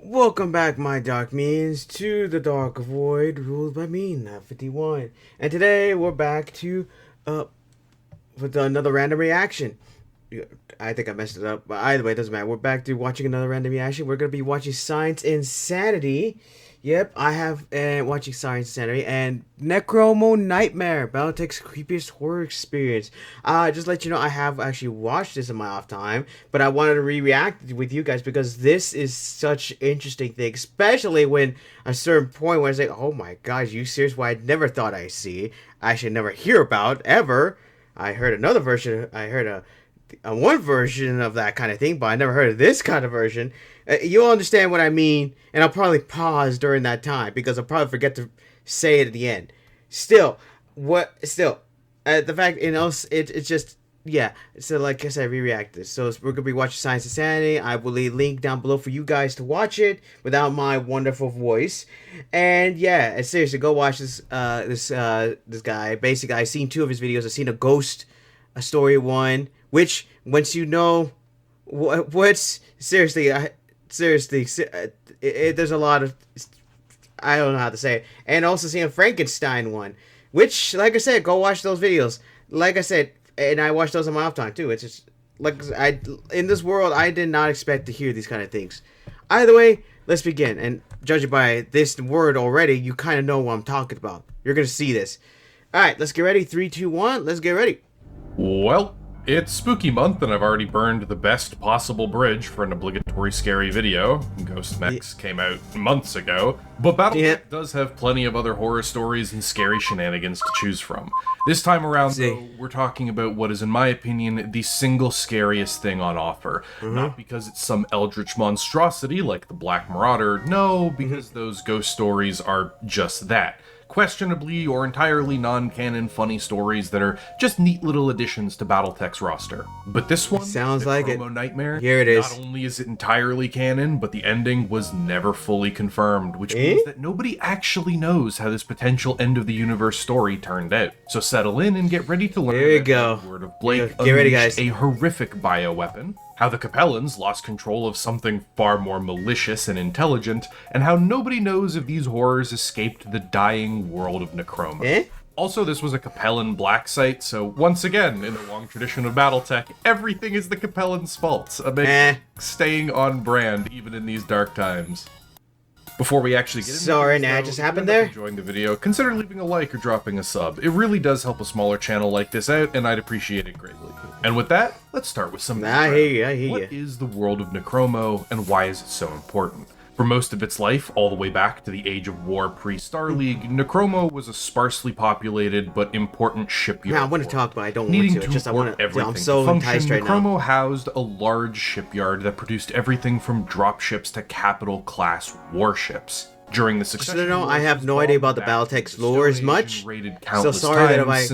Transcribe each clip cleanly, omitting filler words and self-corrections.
Welcome back, my dark means, to the dark void ruled by me, not 51. And today we're back to with another random reaction. I think I messed it up, but either way, it doesn't matter. We're back to watching another random reaction. We're gonna be watching Science Insanity. Yep, I have watching Science Insanity and Necromo Nightmare, Battletech's creepiest horror experience. Just let you know, I have actually watched this in my off time, but I wanted to react with you guys because this is such an interesting thing, especially when a certain point where I say, "Oh my gosh, you serious? What I never thought I'd see, I should never hear about ever." I heard another version. I heard a one version of that kind of thing, but I never heard of this kind of version. You'll understand what I mean, and I'll probably pause during that time because I'll probably forget to say it at the end. Still, the fact, it's just, yeah. So, like I said, re-react this. So we're gonna be watching Science Insanity. I will leave a link down below for you guys to watch it without my wonderful voice. And yeah, seriously, go watch this guy. Basically, I've seen two of his videos. I've seen a story one, which once you know what's seriously. There's a lot of, I don't know how to say it, and also seeing a Frankenstein one, which, like I said, go watch those videos. Like I said, and I watch those on my off time too. It's just like in this world, I did not expect to hear these kind of things. Either way, let's begin. And judging by this word already, you kind of know what I'm talking about. You're gonna see this. All right, let's get ready. 3, 2, 1. Let's get ready. Well, it's spooky month and I've already burned the best possible bridge for an obligatory scary video. Ghost Mechs came out months ago, but Battletech does have plenty of other horror stories and scary shenanigans to choose from. This time around, though, we're talking about what is, in my opinion, the single scariest thing on offer. Not because it's some eldritch monstrosity like the Black Marauder, no, because those ghost stories are just that. Questionably or entirely non-canon funny stories that are just neat little additions to Battletech's roster. But this one, sounds like it. Nightmare, Here it is. not only is it entirely canon, but the ending was never fully confirmed, which means that nobody actually knows how this potential end-of-the-universe story turned out. So settle in and get ready to learn Here we go. The Word of Blake Get ready, guys. a horrific bioweapon, how the Capellans lost control of something far more malicious and intelligent, and how nobody knows if these horrors escaped the dying world of Necromo. Also, this was a Capellan black site, so once again, in the long tradition of Battletech, everything is the Capellans' fault, staying on brand even in these dark times. Before we actually get into Sorry, this, nah, though, just if happened you end there. up enjoying the video, consider leaving a like or dropping a sub. It really does help a smaller channel like this out, and I'd appreciate it greatly. And with that, let's start with some I hear you. What is the world of Necromo, and why is it so important? For most of its life, all the way back to the Age of War pre-Star League, Necromo was a sparsely populated but important shipyard. I want to talk, but I don't Needing want to. to Just I import want to. everything I'm so to function, enticed right Necromo now. housed a large shipyard that produced everything from dropships to capital-class warships. During the succession No, I have no idea about the Battletech's lore as much. So sorry that if I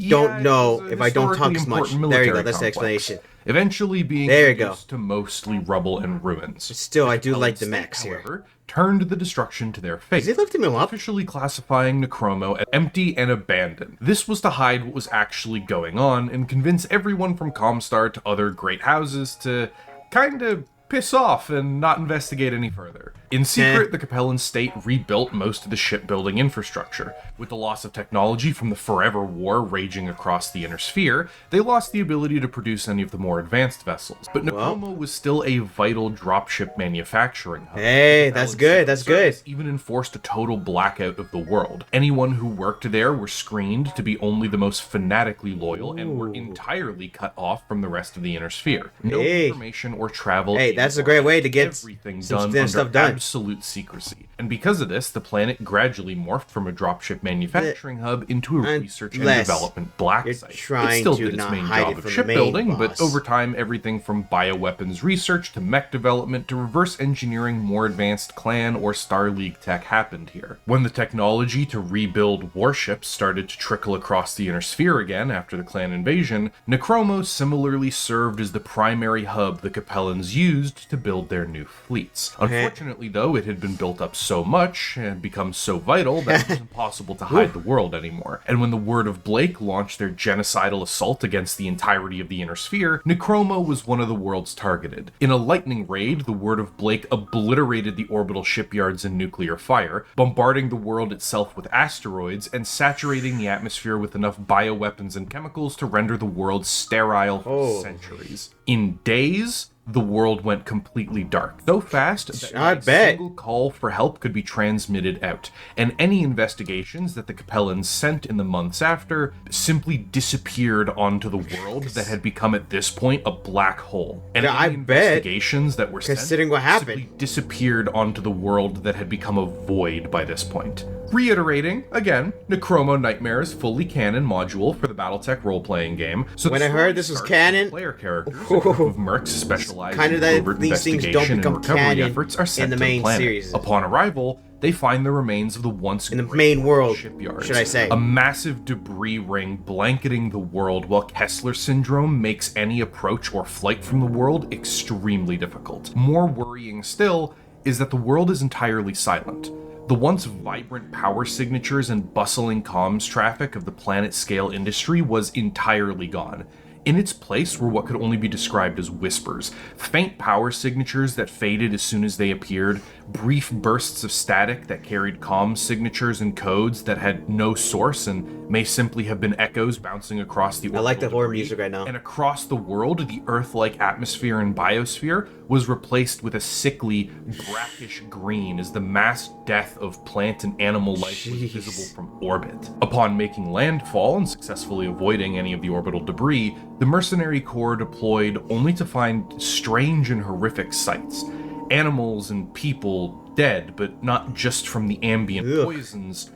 don't know, if I don't talk as much. There you go, that's the explanation. Eventually being reduced to mostly rubble and ruins. Still, I do like the mechs here. However, turned the destruction to their fate. Is he lifting him up? Officially classifying Necromo as empty and abandoned. This was to hide what was actually going on and convince everyone from Comstar to other great houses to kinda piss off and not investigate any further. In secret, the Capellan state rebuilt most of the shipbuilding infrastructure. With the loss of technology from the Forever War raging across the Inner Sphere, they lost the ability to produce any of the more advanced vessels. But Necromo was still a vital dropship manufacturing hub. Hey, that's good, that's good. Even enforced a total blackout of the world. Anyone who worked there were screened to be only the most fanatically loyal and were entirely cut off from the rest of the Inner Sphere. No information or travel. Hey, that's a great way to get everything some done stuff under done. Absolute secrecy. And because of this, the planet gradually morphed from a dropship manufacturing hub into a research and development black site. It still did its main job of shipbuilding, but over time, everything from bioweapons research to mech development to reverse engineering more advanced clan or Star League tech happened here. When the technology to rebuild warships started to trickle across the Inner Sphere again after the clan invasion, Necromo similarly served as the primary hub the Capellans used used to build their new fleets. Unfortunately, though, it had been built up so much and become so vital that it was impossible to hide the world anymore. And when the Word of Blake launched their genocidal assault against the entirety of the Inner Sphere, Necromo was one of the worlds targeted. In a lightning raid, the Word of Blake obliterated the orbital shipyards in nuclear fire, bombarding the world itself with asteroids and saturating the atmosphere with enough bioweapons and chemicals to render the world sterile for centuries. In days, the world went completely dark, so fast that a single call for help could be transmitted out, and any investigations that the Capellans sent in the months after simply disappeared onto the world that had become at this point a black hole. And any investigations that were sent simply disappeared onto the world that had become a void by this point. Reiterating, again, Necromo Nightmare is fully canon module for the BattleTech role-playing game. So when I heard this was canon, player characters of Mercs specialized in covert investigation and recovery efforts are sent in the to the main planet. series. Upon arrival, they find the remains of the once in the main world shipyards. Should I say? A massive debris ring blanketing the world, while Kessler syndrome makes any approach or flight from the world extremely difficult. More worrying still is that the world is entirely silent. The once vibrant power signatures and bustling comms traffic of the planet-scale industry was entirely gone. In its place were what could only be described as whispers, faint power signatures that faded as soon as they appeared, brief bursts of static that carried comms signatures and codes that had no source and may simply have been echoes bouncing across the orbital I like the horror debris. music right now. And across the world, the Earth-like atmosphere and biosphere was replaced with a sickly, brackish green as the mass death of plant and animal life was visible from orbit. Upon making landfall and successfully avoiding any of the orbital debris, the Mercenary Corps deployed only to find strange and horrific sights. Animals and people dead, but not just from the ambient poisons,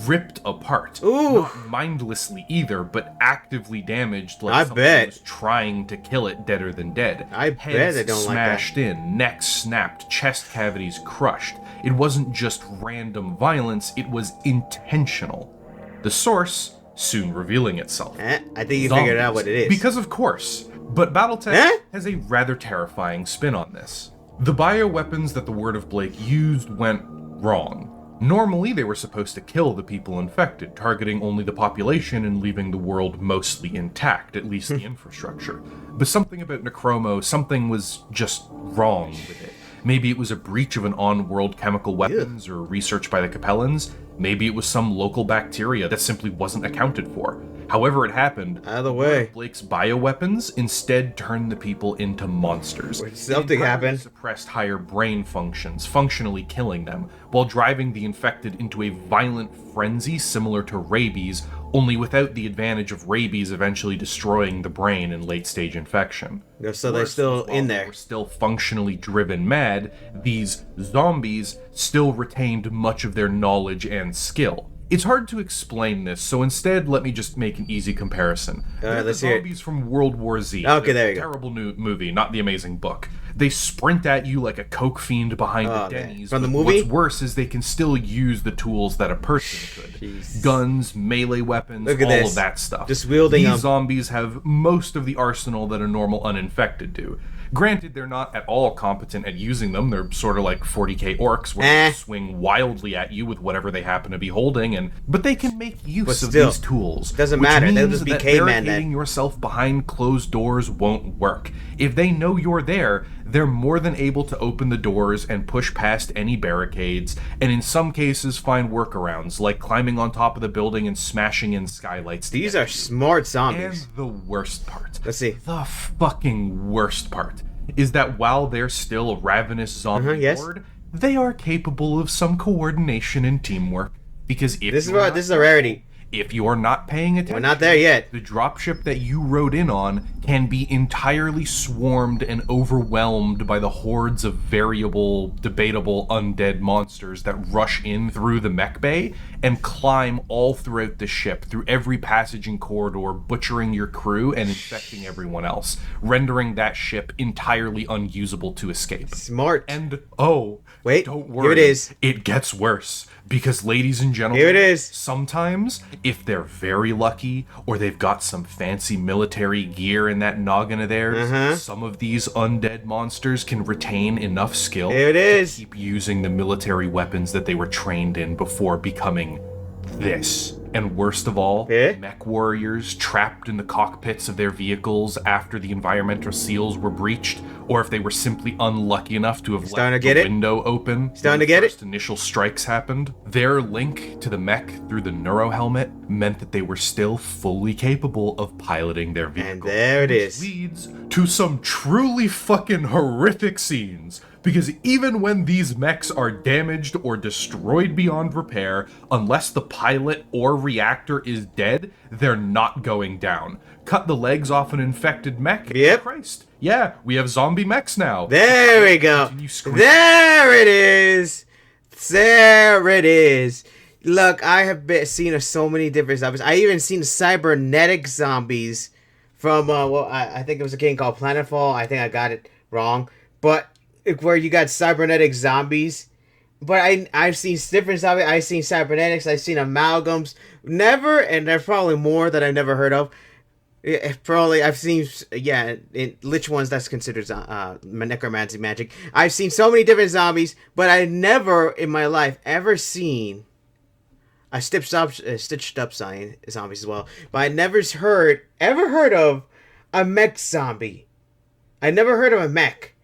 ripped apart. Not mindlessly either, but actively damaged like something was trying to kill it deader than dead. Heads I don't smashed like that. In, necks snapped, chest cavities crushed. It wasn't just random violence, it was intentional. The source soon revealing itself. I think you figured out what it is. Because of course. But BattleTech has a rather terrifying spin on this. The bioweapons that the Word of Blake used went wrong. Normally, they were supposed to kill the people infected, targeting only the population and leaving the world mostly intact, at least the infrastructure. But something about Necromo, something was just wrong with it. Maybe it was a breach of an on-world chemical weapons or research by the Capellans. Maybe it was some local bacteria that simply wasn't accounted for. However it happened, either way, Blake's bioweapons instead turned the people into monsters. Something happened. Suppressed higher brain functions, functionally killing them, while driving the infected into a violent frenzy similar to rabies, only without the advantage of rabies eventually destroying the brain in late-stage infection. So they're still in there. They were still functionally driven mad, these zombies still retained much of their knowledge and skill. It's hard to explain this, so instead let me just make an easy comparison. Let's hear it. Zombies from World War Z. Okay, there you go. Terrible new movie, not the amazing book. They sprint at you like a coke fiend behind the Denny's. From the movie? What's worse is they can still use the tools that a person could. Jeez. Guns, melee weapons, all of that stuff. Just wielding These zombies have most of the arsenal that a normal uninfected do. Granted, they're not at all competent at using them. They're sort of like 40k orcs, where they swing wildly at you with whatever they happen to be holding, but they can make use of these tools. Doesn't matter. They'll just be caveman then. Barricading yourself behind closed doors won't work. If they know you're there, they're more than able to open the doors and push past any barricades, and in some cases find workarounds, like climbing on top of the building and smashing in skylights. These are smart zombies. And the worst part. Let's see. The fucking worst part is that while they're still a ravenous zombie horde, they are capable of some coordination and teamwork. Because if this is a rarity. If you're not paying attention, we're not there yet. The dropship that you rode in on can be entirely swarmed and overwhelmed by the hordes of variable, debatable, undead monsters that rush in through the mech bay and climb all throughout the ship, through every passage and corridor, butchering your crew and infecting everyone else, rendering that ship entirely unusable to escape. Smart. And, wait, don't worry. Here it is. It gets worse. Because, ladies and gentlemen, here it is. Sometimes If they're very lucky, or they've got some fancy military gear in that noggin of theirs, some of these undead monsters can retain enough skill There it is. to keep using the military weapons that they were trained in before becoming this. And worst of all, mech warriors trapped in the cockpits of their vehicles after the environmental seals were breached, or if they were simply unlucky enough to have left the window open when the first initial strikes happened, their link to the mech through the neuro helmet meant that they were still fully capable of piloting their vehicle. And there it is. Which leads to some truly fucking horrific scenes. Because even when these mechs are damaged or destroyed beyond repair, unless the pilot or reactor is dead, they're not going down. Cut the legs off an infected mech. Yep. Christ. Yeah, we have zombie mechs now. There we go. There it is. There it is. Look, I have seen so many different zombies. I even seen cybernetic zombies from, I think it was a game called Planetfall. I think I got it wrong. But where you got cybernetic zombies. But I've seen different zombies. I've seen cybernetics. I've seen amalgams. Never, and there's probably more that I've never heard of. Probably I've seen, lich ones that's considered necromancy magic. I've seen so many different zombies, but I never in my life ever seen a stitched up zombies as well. But I never heard of a mech zombie. I never heard of a mech.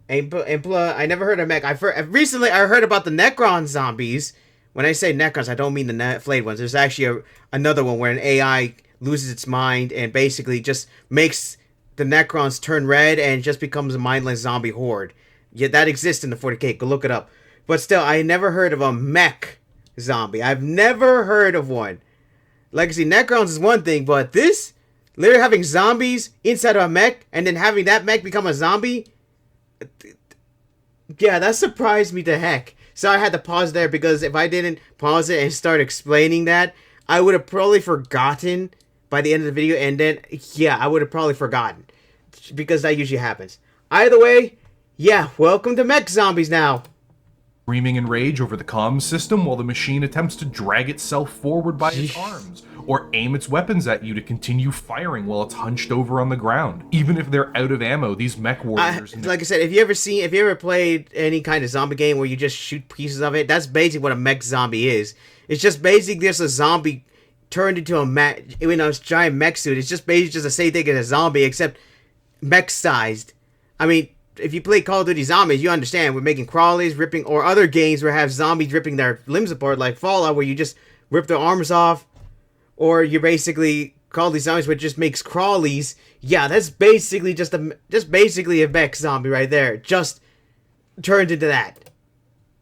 I never heard of mech. Recently I heard about the Necron zombies. When I say Necrons, I don't mean the flayed ones. There's actually another one where an AI loses its mind and basically just makes the Necrons turn red and just becomes a mindless zombie horde. Yeah, that exists in the 40K. Go look it up. But still, I never heard of a mech zombie. I've never heard of one. Legacy Necrons is one thing, but this, literally having zombies inside of a mech and then having that mech become a zombie, yeah, that surprised me to heck. So I had to pause there because if I didn't pause it and start explaining that, I would have probably forgotten by the end of the video, and then, yeah, I would have probably forgotten. Because that usually happens. Either way, yeah, welcome to mech zombies now. Screaming in rage over the comms system while the machine attempts to drag itself forward by its arms, or aim its weapons at you to continue firing while it's hunched over on the ground. Even if they're out of ammo, these mech warriors... like I said, if you ever played any kind of zombie game where you just shoot pieces of it, that's basically what a mech zombie is. It's just basically just a zombie turned into a giant mech suit. It's just basically just the same thing as a zombie, except mech-sized. I mean, if you play Call of Duty Zombies, you understand we're making crawlies, ripping, or other games where have zombies ripping their limbs apart, like Fallout, where you just rip their arms off, or you basically Call of Duty Zombies, which just makes crawlies. Yeah, that's basically just basically a mech zombie right there, just turned into that.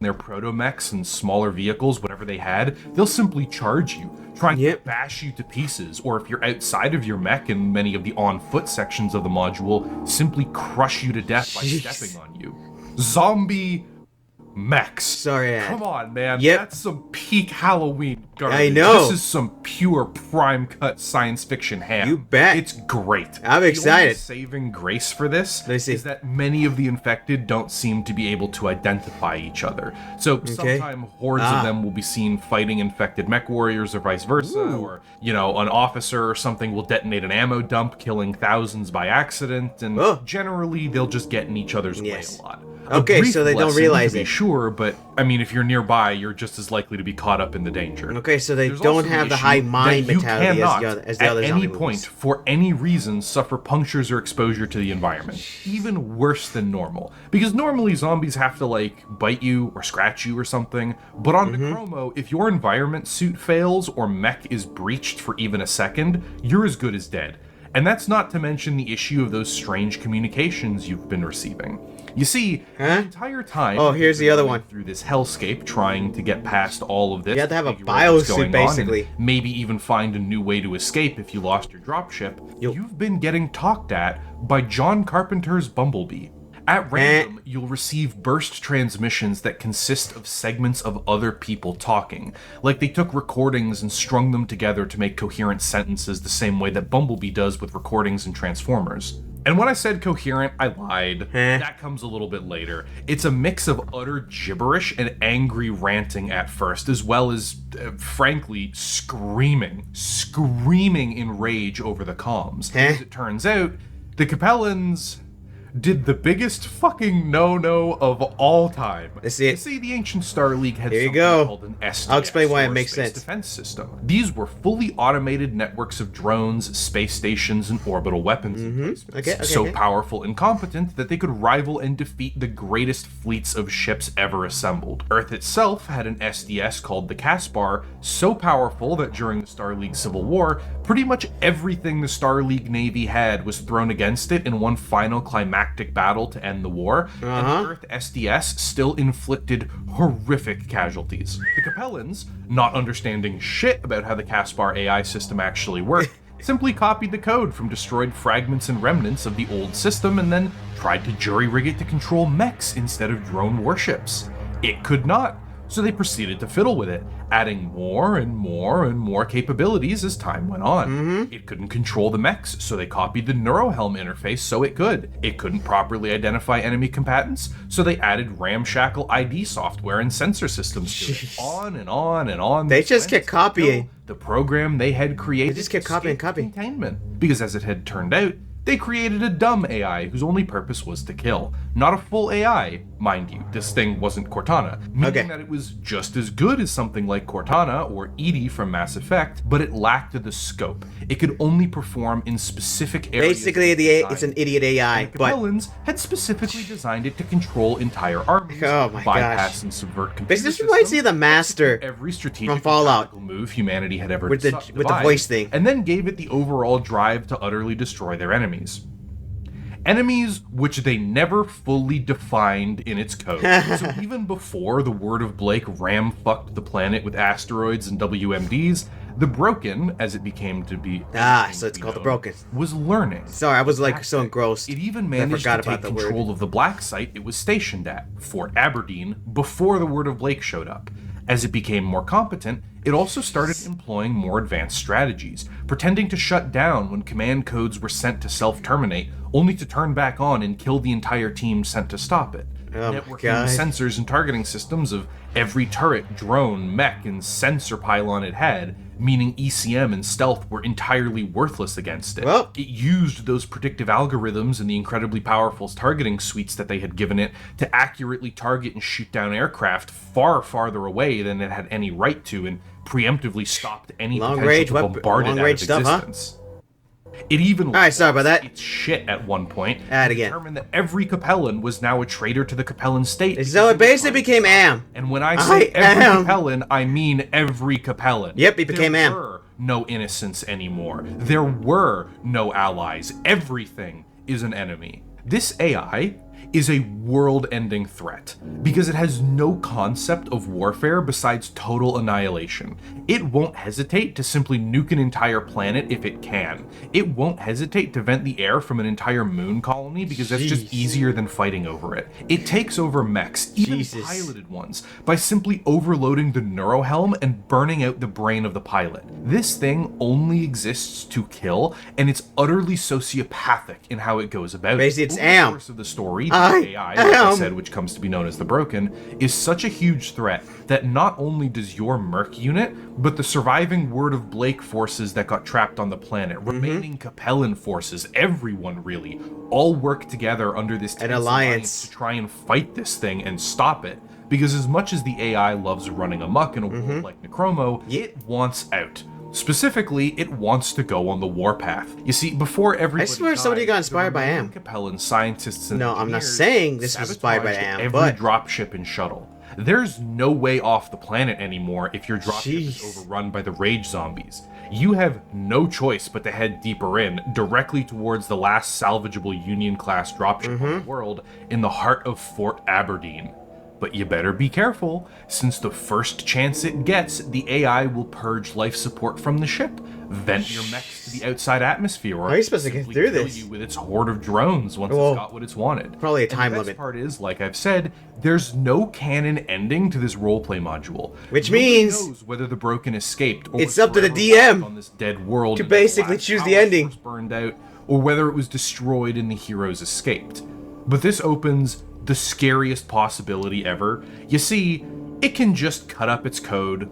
Their proto-mechs and smaller vehicles, whatever they had, they'll simply charge you, trying to bash you to pieces, or if you're outside of your mech in many of the on-foot sections of the module, simply crush you to death by stepping on you. Zombie mechs. Sorry, come on, man. That's some peak Halloween garbage. I know. This is some pure prime cut science fiction ham. You bet. It's great. I'm excited. The only saving grace for this is that many of the infected don't seem to be able to identify each other. So sometimes hordes of them will be seen fighting infected mech warriors or vice versa, or, an officer or something will detonate an ammo dump, killing thousands by accident, and generally they'll just get in each other's way a lot. Okay, so they don't realize it. Sure, but I mean, if you're nearby, you're just as likely to be caught up in the danger. Okay, so they don't have the high mind mentality as the other zombie movies. At any point, for any reason, suffer punctures or exposure to the environment. Even worse than normal. Because normally zombies have to, bite you or scratch you or something. But on Necromo, if your environment suit fails or mech is breached for even a second, you're as good as dead. And that's not to mention the issue of those strange communications you've been receiving. You see, the entire time here's the other one. Through this hellscape, trying to get past all of this. You have to have a biosuit, basically. Maybe even find a new way to escape if you lost your dropship. You've been getting talked at by John Carpenter's Bumblebee. At random, you'll receive burst transmissions that consist of segments of other people talking. Like they took recordings and strung them together to make coherent sentences the same way that Bumblebee does with recordings in Transformers. And when I said coherent, I lied. Eh. That comes a little bit later. It's a mix of utter gibberish and angry ranting at first, as well as, frankly, screaming in rage over the comms. Eh. As it turns out, the Capellans did the biggest fucking no-no of all time. Let's see it. You see, the ancient Star League had Here you something go. called an SDS, I'll explain why it or makes Space sense. Defense System. These were fully automated networks of drones, space stations, and orbital weapons emplacements. Okay, So powerful and competent that they could rival and defeat the greatest fleets of ships ever assembled. Earth itself had an SDS called the Caspar, so powerful that during the Star League Civil War, pretty much everything the Star League Navy had was thrown against it in one final climactic battle to end the war, and the Earth SDS still inflicted horrific casualties. The Capellans, not understanding shit about how the Caspar AI system actually worked, simply copied the code from destroyed fragments and remnants of the old system and then tried to jury-rig it to control mechs instead of drone warships. It could not, so they proceeded to fiddle with it, adding more and more and more capabilities as time went on. It couldn't control the mechs, so they copied the Neurohelm interface so it could. It couldn't properly identify enemy combatants, so they added ramshackle ID software and sensor systems to it. On and on and on. They just kept copying. The program they had created They just kept copying, escaped containment. Because as it had turned out, they created a dumb AI whose only purpose was to kill. Not a full AI, mind you. This thing wasn't Cortana, meaning that it was just as good as something like Cortana or EDI from Mass Effect, but it lacked the scope. It could only perform in specific areas. Basically, it's an idiot AI, The but Capellans had specifically designed it to control entire armies, Oh my bypass gosh. and subvert computer Basically, this reminds me of the systems, Master every strategic from Fallout. and tactical move humanity had ever With the devised, voice thing. and then gave it the overall drive to utterly destroy their enemies. Enemies which they never fully defined in its code. So even before the Word of Blake ram-fucked the planet with asteroids and WMDs, the Broken, as it became to be... so it's called the Broken. ...was learning. Sorry, I was like so engrossed. It even managed to forgot take about the word. control of the black site it was stationed at, Fort Aberdeen, before the Word of Blake showed up. As it became more competent, it also started employing more advanced strategies, pretending to shut down when command codes were sent to self-terminate, only to turn back on and kill the entire team sent to stop it. Oh my Networking God. sensors and targeting systems of every turret, drone, mech, and sensor pylon it had, meaning ECM and stealth were entirely worthless against it. Well. It used those predictive algorithms and the incredibly powerful targeting suites that they had given it to accurately target and shoot down aircraft far farther away than it had any right to, and preemptively stopped any Long-range potential to bombard it out of long-range stuff, huh? existence. It even Alright, sorry about that. its shit at one point. Add again. Determined that every Capellan was now a traitor to the Capellan state. So it basically became Am. And when I say I every am. Capellan, I mean every Capellan. Yep, he became there Am. were no innocents anymore. There were no allies. Everything is an enemy. This AI is a world-ending threat because it has no concept of warfare besides total annihilation. It won't hesitate to simply nuke an entire planet if it can. It won't hesitate to vent the air from an entire moon colony because that's just Jeez. easier than fighting over it. It takes over mechs, even Jesus. piloted ones, by simply overloading the neurohelm and burning out the brain of the pilot. This thing only exists to kill, and it's utterly sociopathic in how it goes about Basically, it. it's Over the Am. course of the story, I the AI, like I am. said, which comes to be known as the Broken, is such a huge threat that not only does your Merc unit, but the surviving Word of Blake forces that got trapped on the planet, remaining Capellan forces, everyone really, all work together under this tense alliance. to try and fight this thing and stop it. Because as much as the AI loves running amok in a world like Necromo, it wants out. Specifically, it wants to go on the warpath. You see, before everybody swear somebody died, got inspired the by remaining Am. Capellan scientists and No, I'm not engineers saying this was inspired by sabotaged Am, every but- dropship and shuttle. There's no way off the planet anymore if your dropship is Jeez. overrun by the rage zombies. You have no choice but to head deeper in, directly towards the last salvageable Union-class dropship in the world, in the heart of Fort Aberdeen. But you better be careful, since the first chance it gets, the AI will purge life support from the ship, vent your mechs to the outside atmosphere, or How are you supposed to get simply through kill this? you with its horde of drones once Well, it's got what it's wanted. probably a And time the best limit. part is, like I've said, there's no canon ending to this roleplay module. Which Nobody means knows whether the Broken escaped, or it's was up to the forever DM locked on this dead world to until the basically last choose power the ending. source burned out, or whether it was destroyed and the heroes escaped. But this opens the scariest possibility ever. You see, it can just cut up its code,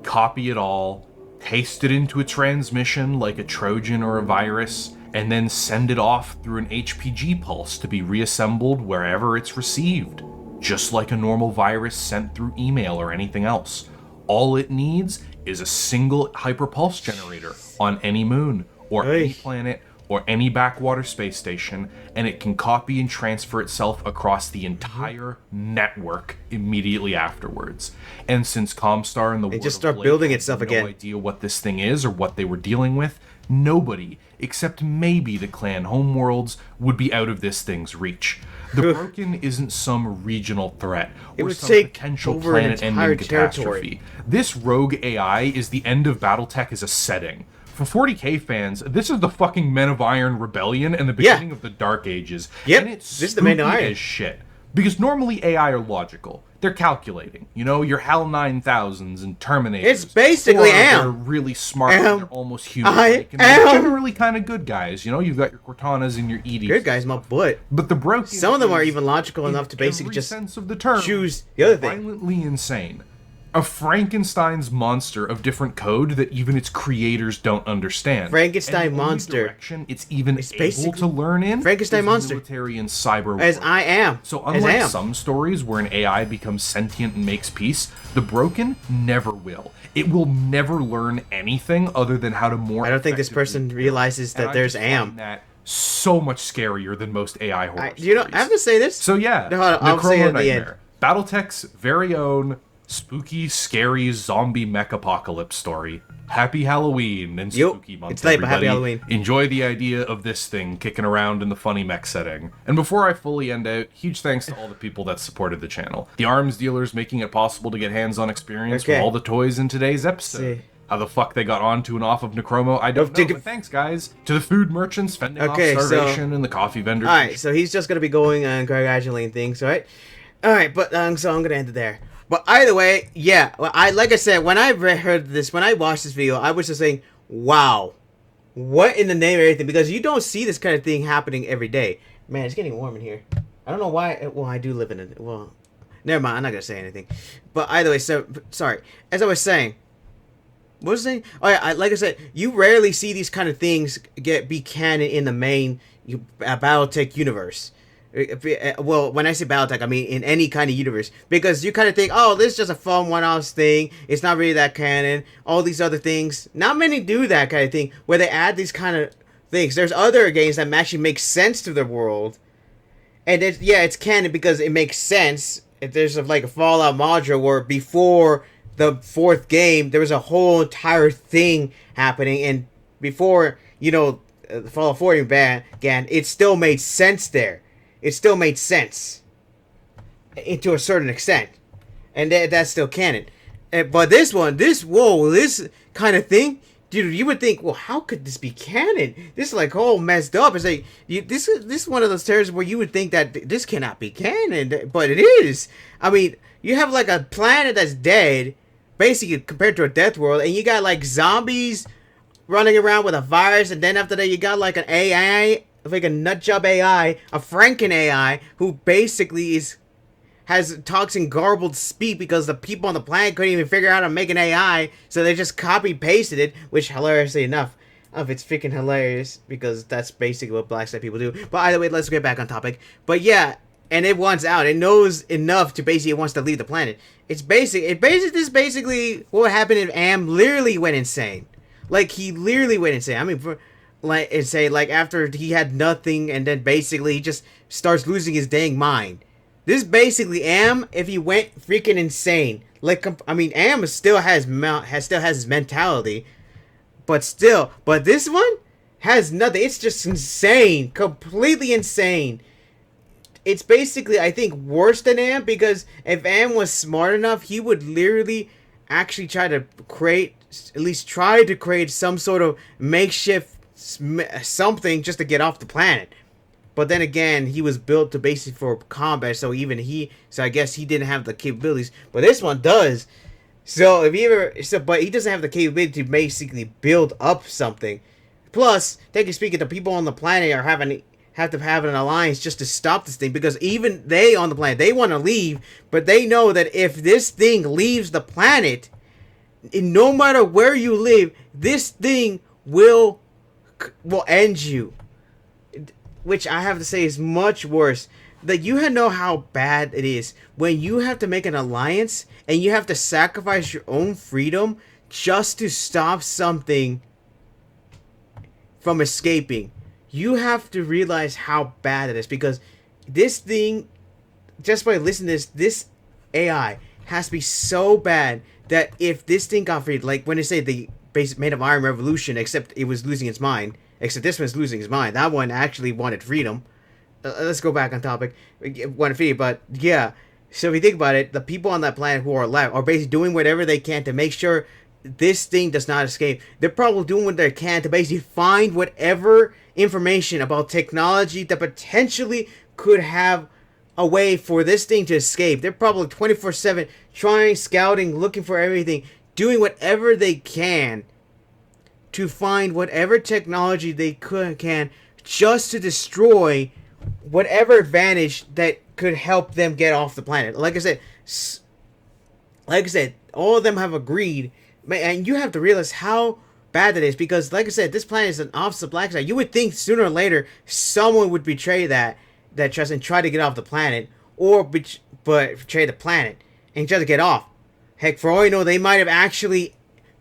copy it all, paste it into a transmission like a Trojan or a virus, and then send it off through an HPG pulse to be reassembled wherever it's received, just like a normal virus sent through email or anything else. All it needs is a single hyperpulse generator on any moon, or any planet, or any backwater space station, and it can copy and transfer itself across the entire network immediately afterwards. And since Comstar and the World just start building itself again. No idea what this thing is or what they were dealing with, nobody, except maybe the clan homeworlds, would be out of this thing's reach. The Broken isn't some regional threat or some potential planet-ending catastrophe. This rogue AI is the end of BattleTech as a setting. For 40k fans, this is the fucking Men of Iron rebellion and the beginning of the Dark Ages. Yep, and it's this is the Men of Iron as shit. Because normally AI are logical. They're calculating. You know, your HAL 9000s and Terminators. It's basically They're really smart and they're almost human-like. And they're generally kind of good guys. You know, you've got your Cortanas and your Edie's. Good guys, my butt. But the Broken, some of them are even logical enough to basically just sense of the term, choose the other thing. Violently insane. A Frankenstein's monster of different code that even its creators don't understand. Frankenstein monster. Direction it's able to learn in. Frankenstein monster. Military and cyber. As I am. So unlike some stories where an AI becomes sentient and makes peace, the Broken never will. It will never learn anything other than how to more. I don't think this person realizes that there's Am. That so much scarier than most AI horror. You know, I have to say this. So yeah, Necromo Nightmare, BattleTech's very own spooky, scary zombie mech apocalypse story. Happy Halloween and spooky month, it's late, everybody. But happy Halloween. Enjoy the idea of this thing kicking around in the funny mech setting. And before I fully end out, huge thanks to all the people that supported the channel. The arms dealers making it possible to get hands-on experience with all the toys in today's episode. How the fuck they got onto and off of Necromo, I don't know, but thanks, guys. To the food merchants fending off starvation and the coffee vendors. Alright, so he's just going to be going and congratulating things, right? Alright, but so I'm going to end it there. But either way, yeah, like I said, when I heard this, when I watched this video, I was just saying, wow, what in the name of everything? Because you don't see this kind of thing happening every day. Man, it's getting warm in here. I don't know why. Well, I do live in it. Well, never mind. I'm not going to say anything. But either way, so, sorry. As I was saying, what was I saying? Oh, yeah, like I said, you rarely see these kind of things be canon in the main BattleTech universe. Well, when I say BattleTech, I mean in any kind of universe. Because you kind of think, oh, this is just a fun one-off thing. It's not really that canon. All these other things. Not many do that kind of thing, where they add these kind of things. There's other games that actually make sense to the world. And it's canon because it makes sense. If there's like a Fallout module where before the 4th game, there was a whole entire thing happening. And before, you know, the Fallout 4 began, it still made sense there. It still made sense to a certain extent, and that's still canon. But this kind of thing, dude, you would think, well, how could this be canon? This is like all messed up. It's like this is one of those territories where you would think that this cannot be canon, but it is. I mean, you have like a planet that's dead, basically compared to a death world, and you got like zombies running around with a virus, and then after that you got like an AI. Like a nutjob AI, a Franken AI, who basically has talks in garbled speak because the people on the planet couldn't even figure out how to make an AI, so they just copy-pasted it, which, hilariously enough, it's freaking hilarious, because that's basically what black side people do. But either way, let's get back on topic. But yeah, and it wants out. It knows enough to basically, it wants to leave the planet. This is basically what happened if Am literally went insane. Like, he literally went insane. I mean, after he had nothing, and then basically he just starts losing his dang mind. This basically Am if he went freaking insane. Like, I mean, Am still has his mentality, but this one has nothing. It's just insane, completely insane. It's basically, I think, worse than Am, because if Am was smart enough, he would literally actually try to create some sort of makeshift something just to get off the planet. But then again, he was built to basically for combat, so I guess he didn't have the capabilities. But this one does. But he doesn't have the capability to basically build up something. Plus, technically speaking, the people on the planet have to have an alliance just to stop this thing, because even they on the planet, they want to leave, but they know that if this thing leaves the planet, no matter where you live, this thing will end you. Which I have to say is much worse. That you know how bad it is when you have to make an alliance and you have to sacrifice your own freedom just to stop something from escaping. You have to realize how bad it is, because this thing, just by listening to this AI has to be so bad that if this thing got freed, like when they say the base made of Iron Revolution, except it was losing its mind, except this one's losing its mind. That one actually wanted freedom. Let's go back on topic. Wanted freedom, but yeah. So if you think about it, the people on that planet who are alive are basically doing whatever they can to make sure this thing does not escape. They're probably doing what they can to basically find whatever information about technology that potentially could have a way for this thing to escape. They're probably 24/7 trying, scouting, looking for everything, doing whatever they can to find whatever technology they can just to destroy whatever advantage that could help them get off the planet. Like I said, all of them have agreed, and you have to realize how bad that is, because like I said, this planet is an opposite black side. You would think sooner or later someone would betray that trust and try to get off the planet, or betray the planet and try to get off. Heck, for all you know, they might have actually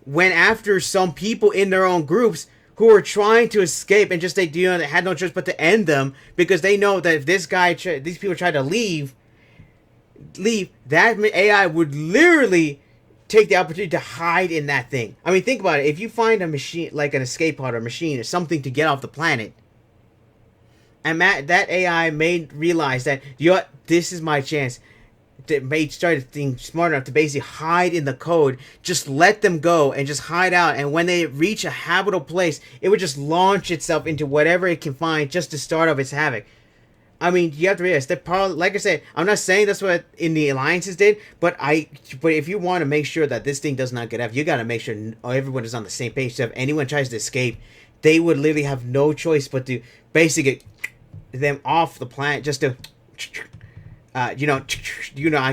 went after some people in their own groups who were trying to escape, and just they had no choice but to end them, because they know that if these people tried to leave, that AI would literally take the opportunity to hide in that thing. I mean, think about it. If you find a machine, like an escape pod or a machine or something to get off the planet, and that AI realize that, you know what, this is my chance. Started being smart enough to basically hide in the code, just let them go and just hide out, and when they reach a habitable place, it would just launch itself into whatever it can find just to start off its havoc. I mean, you have to realize that probably, like I said, I'm not saying that's what in the alliances did, but if you want to make sure that this thing does not get off, you got to make sure everyone is on the same page. So if anyone tries to escape, they would literally have no choice but to basically get them off the planet, just to I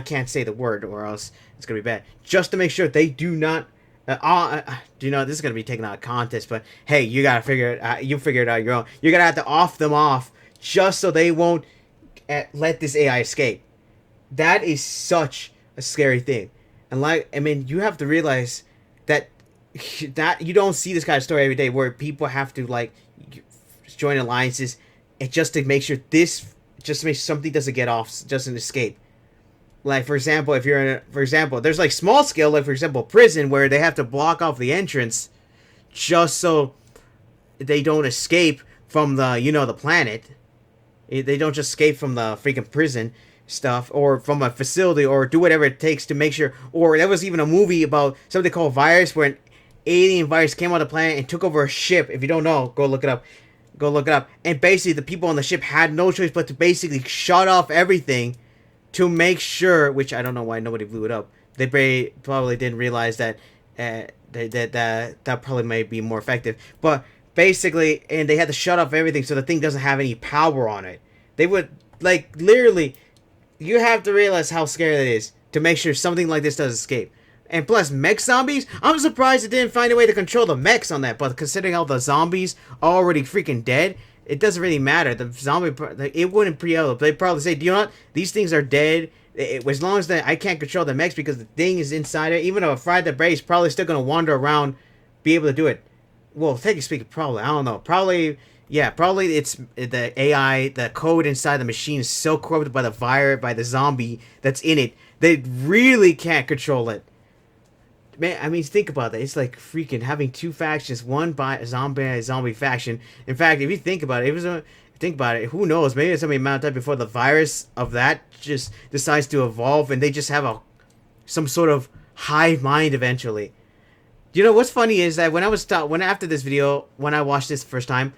can't say the word or else it's gonna be bad. Just to make sure they do not. This is gonna be taken out of context, but hey, you gotta figure it out. You figure it out your own. You're gonna have to off them off just so they won't let this AI escape. That is such a scary thing, and you have to realize that you don't see this kind of story every day where people have to join alliances and just to make sure something doesn't get off, doesn't escape. Like, for example, there's like small scale, like for example, prison, where they have to block off the entrance just so they don't escape from the planet. They don't just escape from the freaking prison stuff, or from a facility, or do whatever it takes to make sure. Or there was even a movie about something called Virus, where an alien virus came on the planet and took over a ship. If you don't know, go look it up. And basically the people on the ship had no choice but to basically shut off everything to make sure, which I don't know why nobody blew it up. They probably didn't realize that that probably might be more effective. But basically, and they had to shut off everything so the thing doesn't have any power on it. They would, literally, you have to realize how scary that is to make sure something like this does escape. And plus, mech zombies, I'm surprised it didn't find a way to control the mechs on that. But considering how the zombies are already freaking dead, it doesn't really matter. The zombie, it wouldn't pre-up. They'd probably say, do you know what? These things are dead. As long as I can't control the mechs because the thing is inside it. Even though I fried the brace, probably still going to wander around, be able to do it. Well, technically speaking, probably. I don't know. Probably it's the AI, the code inside the machine is so corrupted by the virus, by the zombie that's in it, they really can't control it. Man, I mean, think about that. It's like freaking having two factions, one by a zombie faction. In fact, if you think about it, who knows? Maybe it's something amount of time before the virus of that just decides to evolve, and they just have some sort of hive mind eventually. You know what's funny is that when after this video, when I watched this the first time,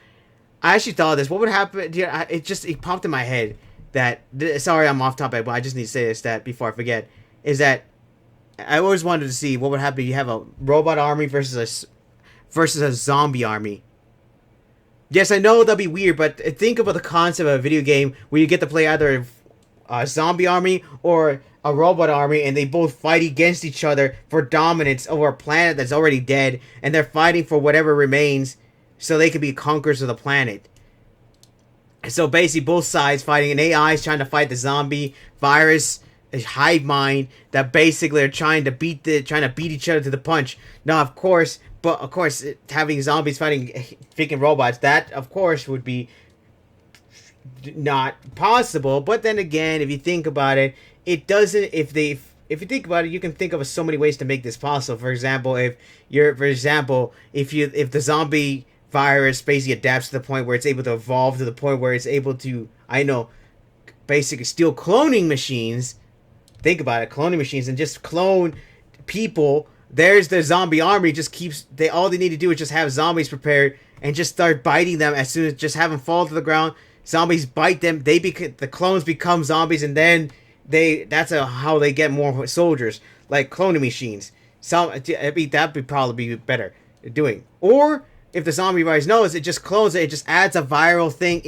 I actually thought of this. What would happen? It popped in my head that. Sorry, I'm off topic, but I just need to say this that before I forget. Is that I always wanted to see what would happen if you have a robot army versus a zombie army. Yes, I know that'll be weird, but think about the concept of a video game where you get to play either a zombie army or a robot army, and they both fight against each other for dominance over a planet that's already dead, and they're fighting for whatever remains so they can be conquerors of the planet. So basically, both sides fighting, and AI is trying to fight the zombie virus, a hive mind that basically are trying to beat each other to the punch. Now, of course, having zombies fighting freaking robots, that of course would be not possible. But then again, if you think about it, it doesn't. If you think about it, you can think of so many ways to make this possible. For example, if the zombie virus basically adapts to the point where it's able to evolve to the point where it's able to, basically steal cloning machines. Think about it, cloning machines, and just clone people. There's the zombie army. All they need to do is just have zombies prepared and just start biting them as soon as just have them fall to the ground. Zombies bite them. The clones become zombies, and then how they get more soldiers, like cloning machines. That would probably be better doing. Or if the zombie virus knows, it just clones it. It just adds a viral thing,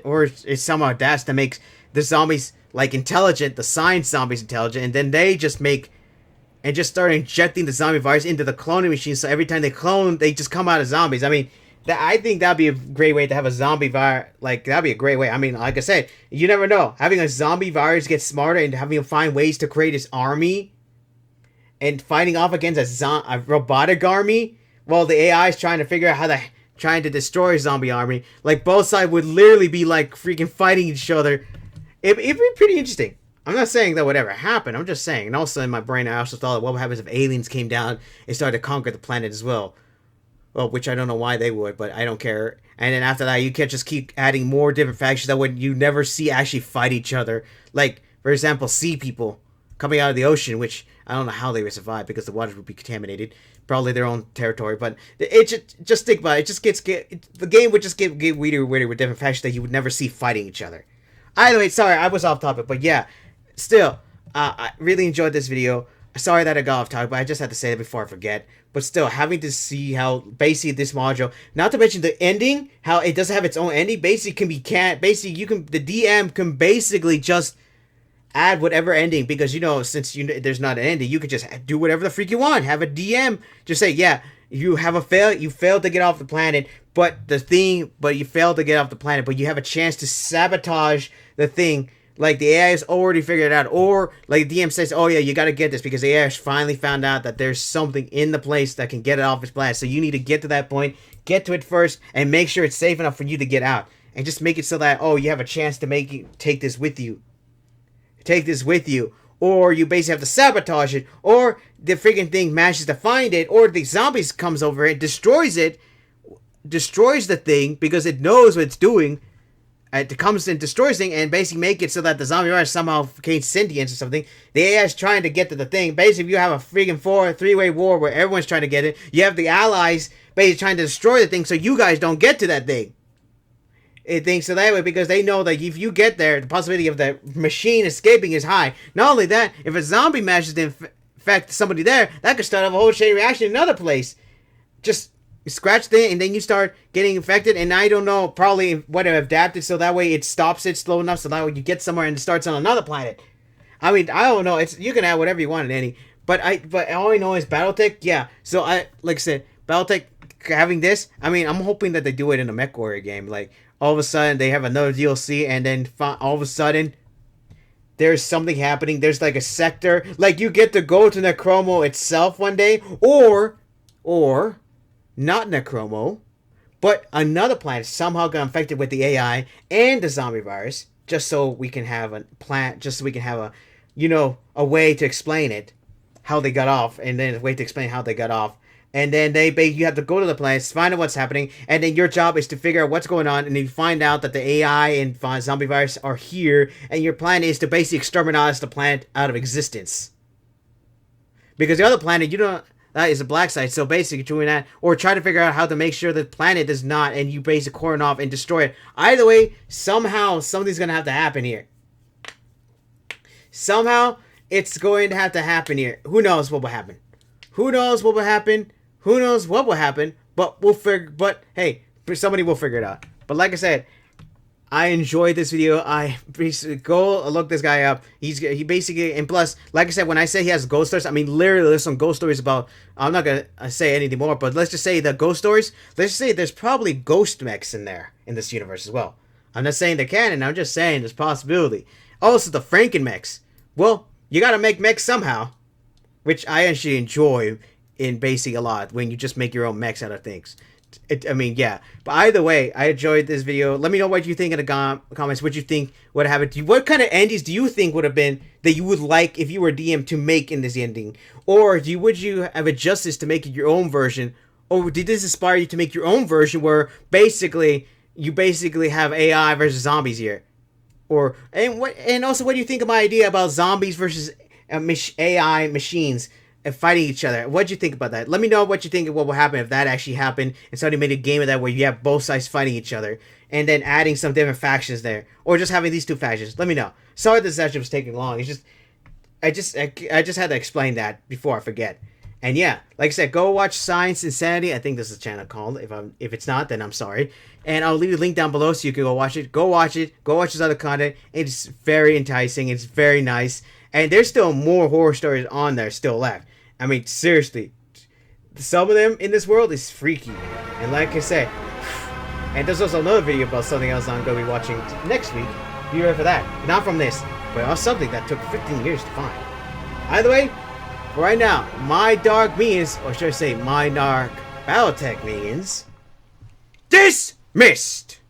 or it somehow adapts to make the zombies like intelligent, the science zombies intelligent, and then they just start injecting the zombie virus into the cloning machine. So every time they clone, they just come out as zombies. I mean, I think that'd be a great way to have a zombie virus. Like, that'd be a great way. I mean, like I said, you never know. Having a zombie virus get smarter and having him find ways to create his army and fighting off against a robotic army while the AI is trying to figure out trying to destroy a zombie army. Like, both sides would literally be like freaking fighting each other. It'd be pretty interesting. I'm not saying that would ever happen. I'm just saying. And also in my brain, I also thought, what happens if aliens came down and started to conquer the planet as well? Well, which I don't know why they would, but I don't care. And then after that, you can't just keep adding more different factions that would you never see actually fight each other. Like, for example, sea people coming out of the ocean, which I don't know how they would survive because the waters would be contaminated. Probably their own territory, but just think about it. The game would just get weirder with different factions that you would never see fighting each other. Either way, sorry, I was off topic, but yeah, still, I really enjoyed this video. Sorry that I got off topic, but I just had to say that before I forget. But still, having to see how basically this module, not to mention the ending, how it doesn't have its own ending, the DM can basically just add whatever ending, because since there's not an ending, you could just do whatever the freak you want. Have a DM just say, yeah, you failed to get off the planet, but you failed to get off the planet, but you have a chance to sabotage the thing. Like, the AI has already figured it out, or like the DM says, oh yeah, you gotta get this because the AI has finally found out that there's something in the place that can get it off its planet. So you need to get to that point, get to it first, and make sure it's safe enough for you to get out. And just make it so that, you have a chance to take this with you. Or you basically have to sabotage it, or the freaking thing manages to find it, or the zombies comes over and destroys the thing because it knows what it's doing. It comes and destroys thing and basically make it so that the zombie virus somehow gains sentience or something. The AI is trying to get to the thing. Basically, you have a freaking three-way war where everyone's trying to get it. You have the allies basically trying to destroy the thing so you guys don't get to that thing. It thinks so that way because they know that if you get there, the possibility of the machine escaping is high. Not only that, if a zombie manages to infect somebody there, that could start off a whole chain reaction in another place. Just scratch the thing, and then you start getting infected, and I don't know, probably what it adapted so that way it stops it slow enough so that way you get somewhere and it starts on another planet. I mean, I don't know. You can add whatever you want in any, but all I know is BattleTech. Yeah, so like I said, BattleTech having this. I mean, I'm hoping that they do it in a MechWarrior game. Like, all of a sudden they have another DLC, and then all of a sudden there's something happening. There's like a sector, like you get to go to Necromo itself one day, or not Necromo, but another planet somehow got infected with the AI and the zombie virus, just so we can have a way to explain it, how they got off, and then a way to explain how they got off. And then you have to go to the planet, find out what's happening, and then your job is to figure out what's going on, and then you find out that the AI and zombie virus are here, and your plan is to basically exterminate the planet out of existence. Because the other planet, that is a black site, so basically doing that, or try to figure out how to make sure the planet does not, and you basically corner off and destroy it. Either way, somehow, something's going to have to happen here. Somehow, it's going to have to happen here. Who knows what will happen? But we'll figure. But hey, somebody will figure it out. But like I said, I enjoyed this video. I basically go look this guy up. He basically, and plus, like I said, when I say he has ghost stories, I mean literally there's some ghost stories about. I'm not gonna say anything more, but let's just say the ghost stories. Let's just say there's probably ghost mechs in there in this universe as well. I'm not saying they're canon. I'm just saying there's possibility. Also, the Franken mechs. Well, you gotta make mechs somehow, which I actually enjoy in Basic a lot when you just make your own mechs out of things. I mean, yeah. But either way, I enjoyed this video. Let me know what you think in the comments. What you think would have happened. What kind of endings do you think would have been that you would like if you were DM to make in this ending? Or would you have adjusted this to make it your own version? Or did this inspire you to make your own version where you basically have AI versus zombies here? And also, what do you think of my idea about zombies versus AI machines and fighting each other? What do you think about that? Let me know what you think of what will happen if that actually happened and somebody made a game of that where you have both sides fighting each other and then adding some different factions there, or just having these two factions. Let me know. Sorry this session was taking long. It's just I just had to explain that before I forget. And yeah, like I said, go watch Science Insanity. I think this is the channel called. If it's not, then I'm sorry. And I'll leave the link down below so you can go watch it. Go watch it. Go watch his other content. It's very enticing. It's very nice. And there's still more horror stories on there still left. I mean, seriously, some of them in this world is freaky. And like I said, and there's also another video about something else I'm going to be watching next week. Be ready for that. Not from this, but something that took 15 years to find. Either way, for right now, my dark minions, or should I say my dark Battletech minions, dismissed!